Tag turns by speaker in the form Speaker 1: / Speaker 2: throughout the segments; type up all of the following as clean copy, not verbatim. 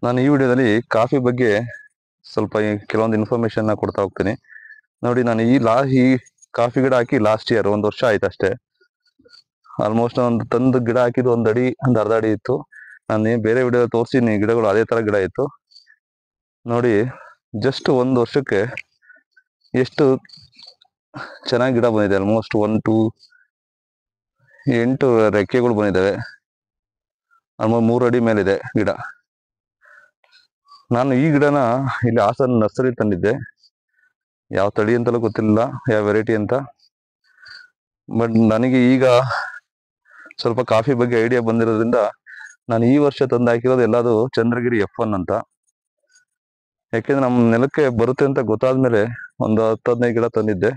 Speaker 1: ನಾನು ಈ ವಿಡಿಯೋದಲ್ಲಿ ಕಾಫಿ ಬಗ್ಗೆ ಸ್ವಲ್ಪ ಕೆಲವೊಂದು ಇನ್ಫಾರ್ಮೇಶನ್ ಕೊಡ್ತಾ ಹೋಗ್ತೀನಿ. ನೋಡಿ, ನಾನು ಈ ಕಾಫಿ ಗಿಡ ಹಾಕಿ ಲಾಸ್ಟ್ ಇಯರ್ 1 ವರ್ಷ ಆಯ್ತು ಅಷ್ಟೇ. ಆಲ್ಮೋಸ್ಟ್ ಒಂದು ತಂದು ಗಿಡ ಹಾಕಿದ್ದು 1 ಅಡಿ, ಒಂದು ಅರ್ಧ ಅಡಿ ಇತ್ತು. ನಾನು ಬೇರೆ ವಿಡಿಯೋ ತೋರಿಸಿನಿ, ಗಿಡಗಳು ಅದೇ ತರ ಗಿಡ ಇತ್ತು. ನೋಡಿ, ಜಸ್ಟ್ 1 ವರ್ಷಕ್ಕೆ ಎಷ್ಟು ಚೆನ್ನಾಗಿ ಗಿಡ ಬಂದಿದೆ. ಆಲ್ಮೋಸ್ಟ್ 8 ರೆಕ್ಕೆಗಳು ಬಂದಿದ್ದಾವೆ. ಆಲ್ಮೋಸ್ಟ್ 3 ಅಡಿ ಮೇಲಿದೆ ಗಿಡ. ನಾನು ಈ ಗಿಡನ ಇಲ್ಲಿ ಹಾಸನ ನರ್ಸರಿ ತಂದಿದ್ದೆ. ಯಾವ ತಳಿ ಅಂತಲೂ ಗೊತ್ತಿಲ್ಲ, ಯಾವ ವೆರೈಟಿ ಅಂತ. ಬಟ್ ನನಗೆ ಈಗ ಸ್ವಲ್ಪ ಕಾಫಿ ಬಗ್ಗೆ ಐಡಿಯಾ ಬಂದಿರೋದ್ರಿಂದ ನಾನು ಈ ವರ್ಷ ತಂದು ಹಾಕಿರೋದು ಎಲ್ಲದು ಚಂದ್ರಗಿರಿ F1 ಅಂತ. ಯಾಕೆಂದ್ರೆ ನಮ್ಮ ನೆಲಕ್ಕೆ ಬರುತ್ತೆ ಅಂತ ಗೊತ್ತಾದ್ಮೇಲೆ ಒಂದು 10-15 ಗಿಡ ತಂದಿದ್ದೆ,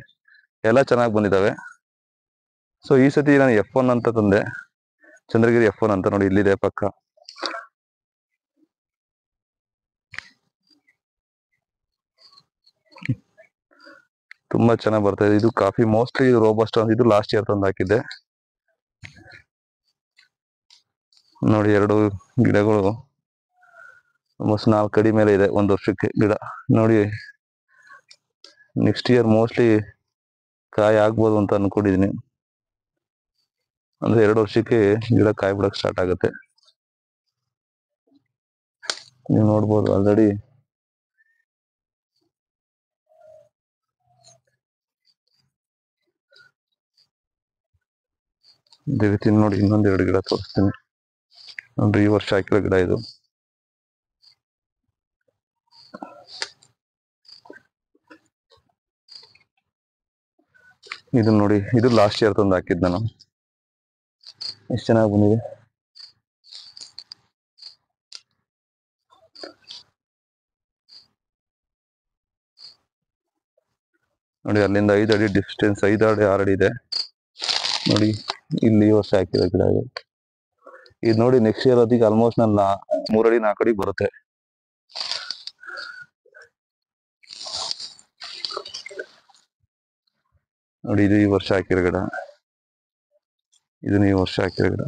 Speaker 1: ಎಲ್ಲ ಚೆನ್ನಾಗಿ ಬಂದಿದ್ದಾವೆ. ಸೊ ಈ ಸತಿ ನಾನು F1 ಅಂತ ತಂದೆ, ಚಂದ್ರಗಿರಿ F1 ಅಂತ. ನೋಡಿ, ಇಲ್ಲಿದೆ ಪಕ್ಕ. ತುಂಬಾ ಚೆನ್ನಾಗಿ ಬರ್ತಾ ಇದೆ ಇದು ಕಾಫಿ. Mostly robusta. ಇದು ಲಾಸ್ಟ್ ಇಯರ್ ತಂದು ಹಾಕಿದ್ದೆ. ನೋಡಿ, 2 ಗಿಡಗಳು ಆಲ್ಮೋಸ್ಟ್ 4 ಅಡಿ ಮೇಲೆ ಇದೆ 1 ವರ್ಷಕ್ಕೆ ಗಿಡ. ನೋಡಿ, ನೆಕ್ಸ್ಟ್ ಇಯರ್ ಮೋಸ್ಟ್ಲಿ ಕಾಯಿ ಆಗ್ಬೋದು ಅಂತ ಅನ್ಕೊಂಡಿದೀನಿ. ಅಂದ್ರೆ 2 ವರ್ಷಕ್ಕೆ ಗಿಡ ಕಾಯಿ ಬಿಡಕ್ ಸ್ಟಾರ್ಟ್ ಆಗುತ್ತೆ. ನೀವು ನೋಡ್ಬೋದು ಆಲ್ರೆಡಿ ಇದೇ ರೀತಿ. ನೋಡಿ, ಇನ್ನೊಂದು 2 ಗಿಡ ತೋರಿಸ್ತೀನಿ. ನೋಡ್ರಿ, ಈ ವರ್ಷ ಹಾಕಿರೋ ಗಿಡ ಇದು. ಇದು ನೋಡಿ, ಇದು ಲಾಸ್ಟ್ ಇಯರ್ ತಂದು ಹಾಕಿದ್ ನಾನು. ಎಷ್ಟು ಚೆನ್ನಾಗಿ ಬಂದಿದೆ. ನೋಡಿ, ಅಲ್ಲಿಂದ 5 ಅಡಿ ಡಿಸ್ಟೆನ್ಸ್, 5 ಅಡಿ 6 ಅಡಿ ಇದೆ. ನೋಡಿ, ಇಲ್ಲಿ ಈ ವರ್ಷ ಹಾಕಿರೋ ಗಿಡ ಇದು. ಇದು ನೋಡಿ, ನೆಕ್ಸ್ಟ್ ಇಯರ್ ಅದಕ್ಕೆ ಆಲ್ಮೋಸ್ಟ್ ನನ್ನ 3 ಅಡಿ 4 ಅಡಿ ಬರುತ್ತೆ. ನೋಡಿ, ಇದು ಈ ವರ್ಷ ಹಾಕಿರೋ ಗಿಡ. ಇದನ್ನ ಈ ವರ್ಷ ಹಾಕಿರೋ ಗಿಡ.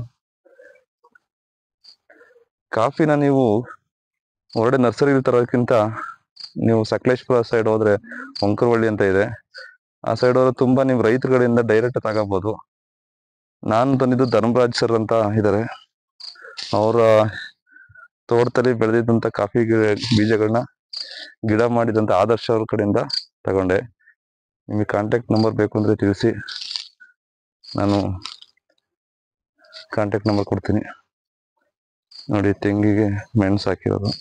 Speaker 1: ಕಾಫಿನ ನೀವು ಹೊರಗಡೆ ನರ್ಸರಿ ತರೋದಕ್ಕಿಂತ ನೀವು ಸಕಲೇಶ್ಪುರ ಸೈಡ್ ಹೋದ್ರೆ ಒಂಕರವಳ್ಳಿ ಅಂತ ಇದೆ, ಆ ಸೈಡ್ ಹೋದ್ರೆ ತುಂಬಾ ನೀವು ರೈತರ ಕಡೆಯಿಂದ ಡೈರೆಕ್ಟ್ ತಗೋಬಹುದು. ನಾನು ತಂದಿದ್ದು ಧರ್ಮರಾಜ್ ಸರ್ ಅಂತ ಇದ್ದಾರೆ. ಅವರ ತೋಟದಲ್ಲಿ ಬೆಳೆದಿದ್ದಂತ ಕಾಫಿ ಬೀಜಗಳನ್ನ ಗಿಡ ಮಾಡಿದಂತ ಆದರ್ಶ ಅವ್ರ ಕಡೆಯಿಂದ ತಗೊಂಡೆ. ನಿಮಗೆ ಕಾಂಟ್ಯಾಕ್ಟ್ ನಂಬರ್ ಬೇಕು ಅಂದ್ರೆ ತಿಳಿಸಿ, ನಾನು ಕಾಂಟ್ಯಾಕ್ಟ್ ನಂಬರ್ ಕೊಡ್ತೀನಿ. ನೋಡಿ, ತೆಂಗಿಗೆ ಮೆಣಸು ಹಾಕಿರೋದು.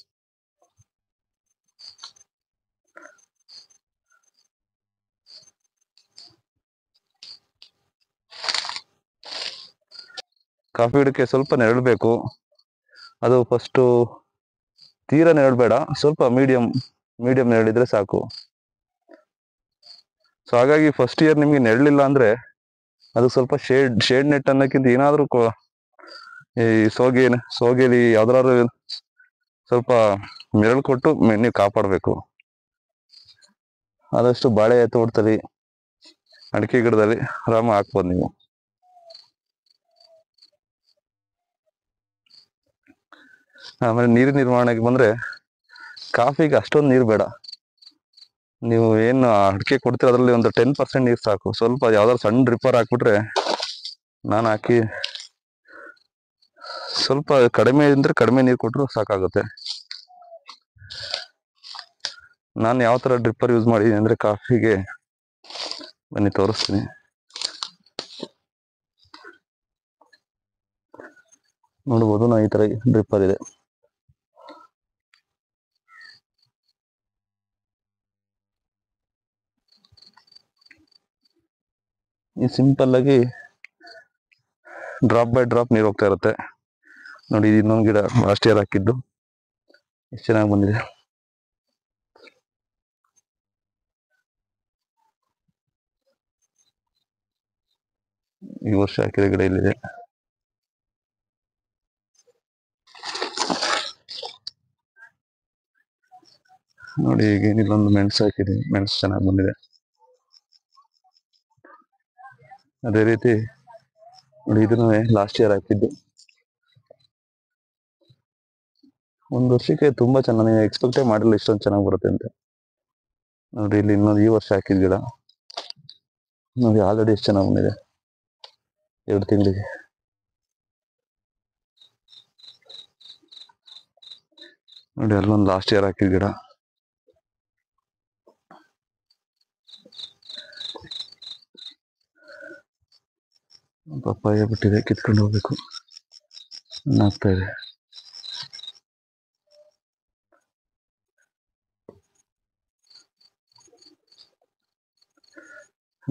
Speaker 1: ಕಾಫಿ ಗಿಡಕ್ಕೆ ಸ್ವಲ್ಪ ನೆರಳು ಬೇಕು. ಅದು ಫಸ್ಟು ತೀರಾ ನೆರಳು ಬೇಡ, ಸ್ವಲ್ಪ ಮೀಡಿಯಂ ನೆರಳಿದ್ರೆ ಸಾಕು. ಸೊ ಹಾಗಾಗಿ ಫಸ್ಟ್ ಇಯರ್ ನಿಮ್ಗೆ ನೆರಳಿಲ್ಲ ಅಂದ್ರೆ ಅದು ಸ್ವಲ್ಪ ಶೇಡ್ ನೆಟ್ ಅನ್ನೋಕ್ಕಿಂತ ಏನಾದ್ರೂ ಈ ಸೋಗೆಲಿ ಯಾವ್ದಾದ್ರು ಸ್ವಲ್ಪ ನೆರಳು ಕೊಟ್ಟು ನೀವು ಕಾಪಾಡಬೇಕು. ಆದಷ್ಟು ಬಾಳೆ ತೋಟದಲ್ಲಿ, ಅಡಿಕೆ ಗಿಡದಲ್ಲಿ ಆರಾಮ ಹಾಕ್ಬೋದು ನೀವು. ಆಮೇಲೆ ನೀರಿನ ನಿರ್ವಹಣೆಗೆ ಬಂದ್ರೆ ಕಾಫಿಗೆ ಅಷ್ಟೊಂದು ನೀರು ಬೇಡ. ನೀವು ಏನು ಅಡಿಕೆ ಕೊಡ್ತೀರ ಅದರಲ್ಲಿ ಒಂದು 10% ನೀರು ಸಾಕು. ಸ್ವಲ್ಪ ಯಾವ್ದಾದ್ರು ಸಣ್ಣ ಡ್ರಿಪ್ಪರ್ ಹಾಕ್ಬಿಟ್ರೆ, ನಾನು ಹಾಕಿ ಸ್ವಲ್ಪ ಕಡಿಮೆ ನೀರು ಕೊಟ್ಟರು ಸಾಕಾಗುತ್ತೆ. ನಾನು ಯಾವ ತರ ಡ್ರಿಪ್ಪರ್ ಯೂಸ್ ಮಾಡಿದ್ದೀನಿ ಅಂದ್ರೆ ಕಾಫಿಗೆ ಬನ್ನಿ ತೋರಿಸ್ತೀನಿ. ನೋಡ್ಬೋದು, ನಾನು ಈ ತರ ಡ್ರಿಪ್ಪರ್ ಇದೆ. ಈ ಸಿಂಪಲ್ ಆಗಿ ಡ್ರಾಪ್ ಬೈ ಡ್ರಾಪ್ ನೀರು ಹೋಗ್ತಾ ಇರುತ್ತೆ. ನೋಡಿ, ಇನ್ನೊಂದು ಗಿಡ ಲಾಸ್ಟ್ ಇಯರ್ ಹಾಕಿದ್ದು, ಎಷ್ಟು ಚೆನ್ನಾಗಿ ಬಂದಿದೆ. ಈ ವರ್ಷ ಹಾಕಿರೋ ಗಿಡ ಇಲ್ಲಿದೆ. ನೋಡಿ, ಈಗ ಇಲ್ಲೊಂದು ಮೆಣಸು ಹಾಕಿದೀನಿ, ಮೆಣಸು ಚೆನ್ನಾಗಿ ಬಂದಿದೆ. ಅದೇ ರೀತಿ ನೋಡಿ, ಇದನ್ನು ಲಾಸ್ಟ್ ಇಯರ್ ಹಾಕಿದ್ದು. ಒಂದು ವರ್ಷಕ್ಕೆ ತುಂಬಾ ಚೆನ್ನಾಗಿ, ನಾನು ಎಕ್ಸ್ಪೆಕ್ಟೇ ಮಾಡಿಲ್ಲ ಇಷ್ಟೊಂದು ಚೆನ್ನಾಗಿ ಬರುತ್ತೆ ಅಂತ. ನೋಡಿ ಇಲ್ಲಿ ಇನ್ನೊಂದು ಈ ವರ್ಷ ಹಾಕಿದ ಗಿಡ ನೋಡಿ ಆಲ್ರೆಡಿ ಎಷ್ಟು ಚೆನ್ನಾಗಿ ಬಂದಿದೆ 2 ತಿಂಗಳಿಗೆ. ನೋಡಿ ಅಲ್ಲೊಂದು ಲಾಸ್ಟ್ ಇಯರ್ ಹಾಕಿದ ಗಿಡ. ಪಪ್ಪಾಯ ಬಿಟ್ಟಿದೆ, ಕಿತ್ಕೊಂಡು ಹೋಗ್ಬೇಕು. ಆಗ್ತಾ ಇದೆ.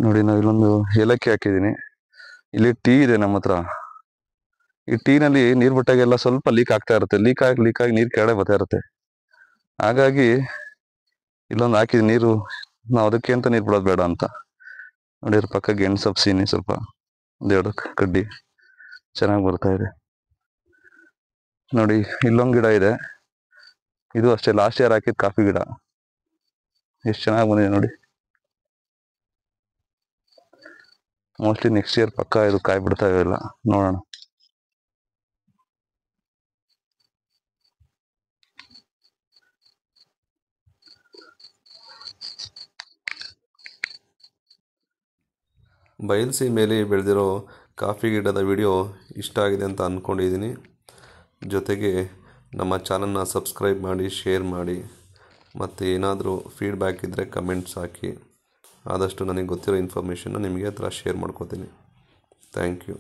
Speaker 1: ನೋಡಿ ನಾವು ಇಲ್ಲೊಂದು ಏಲಕ್ಕಿ ಹಾಕಿದೀನಿ. ಇಲ್ಲಿ ಟೀ ಇದೆ ನಮ್ಮ ಹತ್ರ. ಈ ಟೀನಲ್ಲಿ ನೀರ್ ಬಿಟ್ಟಾಗೆಲ್ಲ ಸ್ವಲ್ಪ ಲೀಕ್ ಆಗ್ತಾ ಇರುತ್ತೆ. ಲೀಕ್ ಆಗಿ ನೀರ್ ಕೆಳಗಡೆ ಬರ್ತಾ ಇರುತ್ತೆ. ಹಾಗಾಗಿ ಇಲ್ಲೊಂದು ಹಾಕಿದ ನೀರು, ನಾವು ಅದಕ್ಕೆ ಅಂತ ನೀರ್ ಬಿಡೋದು ಬೇಡ ಅಂತ. ನೋಡಿ ಅದ್ರ ಪಕ್ಕ ಗೆಣಸು ಸಬ್ಸಿನಿ, ಸ್ವಲ್ಪ 1-2 ಕಡ್ಡಿ ಚೆನ್ನಾಗಿ ಬರ್ತಾ ಇದೆ. ನೋಡಿ ಇಲ್ಲೊಂದು ಗಿಡ ಇದೆ, ಇದು ಅಷ್ಟೇ ಲಾಸ್ಟ್ ಇಯರ್ ಹಾಕಿದ ಕಾಫಿ ಗಿಡ. ಎಷ್ಟು ಚೆನ್ನಾಗಿ ಬಂದಿದೆ ನೋಡಿ. ಮೋಸ್ಟ್ಲಿ ನೆಕ್ಸ್ಟ್ ಇಯರ್ ಪಕ್ಕ ಇದು ಕಾಯಿ ಬಿಡ್ತಾ ಇಲ್ಲ, ನೋಡೋಣ.
Speaker 2: ಬಯಲುಸೀಮೆಯಲ್ಲಿ ಬೆಳೆದಿರೋ ಕಾಫಿ ಗಿಡದ ವಿಡಿಯೋ ಇಷ್ಟ ಆಗಿದೆ ಅಂತ ಅಂದ್ಕೊಂಡಿದ್ದೀನಿ. ಜೊತೆಗೆ ನಮ್ಮ ಚಾನಲ್ನ ಸಬ್ಸ್ಕ್ರೈಬ್ ಮಾಡಿ, ಶೇರ್ ಮಾಡಿ, ಮತ್ತು ಏನಾದರೂ ಫೀಡ್ಬ್ಯಾಕ್ ಇದ್ದರೆ ಕಮೆಂಟ್ಸ್ ಹಾಕಿ. ಆದಷ್ಟು ನನಗೆ ಗೊತ್ತಿರೋ ಇನ್ಫಾರ್ಮೇಷನ್ನ ನಿಮಗೆ ಹತ್ರ ಶೇರ್ ಮಾಡ್ಕೋತೀನಿ. Thank you.